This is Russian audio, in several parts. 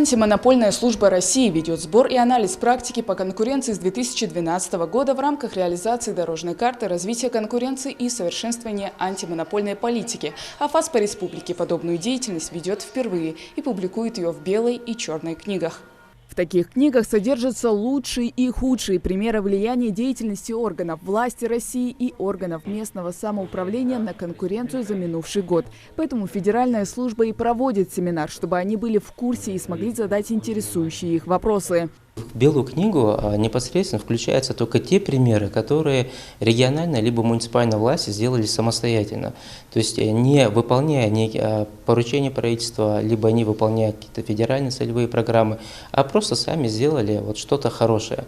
Антимонопольная служба России ведет сбор и анализ практики по конкуренции с 2012 года в рамках реализации дорожной карты развития конкуренции и совершенствования антимонопольной политики. АФАС по республике подобную деятельность ведет впервые и публикует ее в белой и черной книгах. В таких книгах содержатся лучшие и худшие примеры влияния деятельности органов власти России и органов местного самоуправления на конкуренцию за минувший год. Поэтому федеральная служба и проводит семинар, чтобы они были в курсе и смогли задать интересующие их вопросы. В белую книгу непосредственно включаются только те примеры, которые региональная либо муниципальная власть сделали самостоятельно. То есть не выполняя поручения правительства, либо не выполняя какие-то федеральные целевые программы, а просто сами сделали вот что-то хорошее.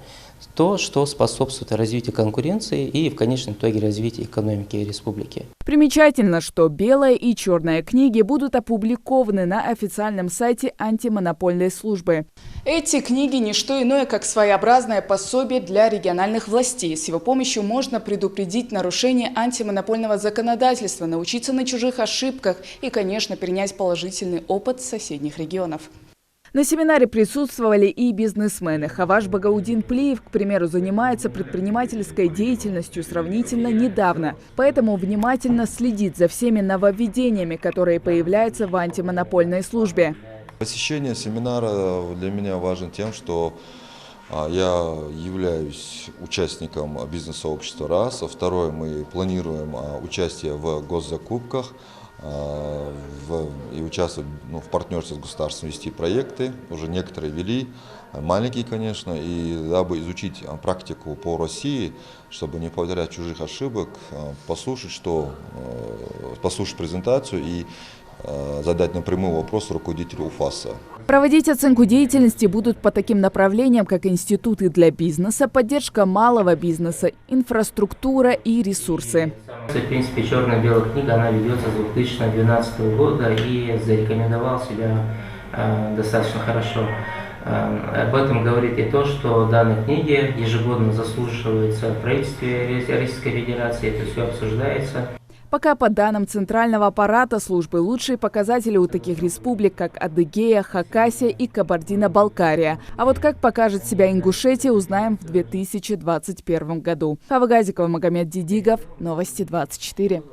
То, что способствует развитию конкуренции и в конечном итоге развитию экономики республики. Примечательно, что белая и черная книги будут опубликованы на официальном сайте антимонопольной службы. Эти книги – не что иное, как своеобразное пособие для региональных властей. С его помощью можно предупредить нарушение антимонопольного законодательства, научиться на чужих ошибках и, конечно, перенять положительный опыт соседних регионов. На семинаре присутствовали и бизнесмены. Хаваш Багаудин-Плиев, к примеру, занимается предпринимательской деятельностью сравнительно недавно. Поэтому внимательно следит за всеми нововведениями, которые появляются в антимонопольной службе. Посещение семинара для меня важно тем, что я являюсь участником бизнес-сообщества РАС. Второе, мы планируем участие в госзакупках и участвовать в партнерстве с государством, вести проекты. Уже некоторые вели, маленькие, конечно, и дабы изучить практику по России, чтобы не повторять чужих ошибок, послушать презентацию и задать напрямую вопрос руководителю УФАСа. Проводить оценку деятельности будут по таким направлениям, как институты для бизнеса, поддержка малого бизнеса, инфраструктура и ресурсы. В принципе, черно-белая книга, она ведется с 2012 года и зарекомендовала себя достаточно хорошо. Об этом говорит и то, что в данной книге ежегодно заслушивается в правительстве Российской Федерации, это все обсуждается. Пока по данным центрального аппарата службы лучшие показатели у таких республик, как Адыгея, Хакасия и Кабардино-Балкария. А вот как покажет себя Ингушетия, узнаем в 2021 году. Хава Газикова, Магомед Дидигов, Новости 24.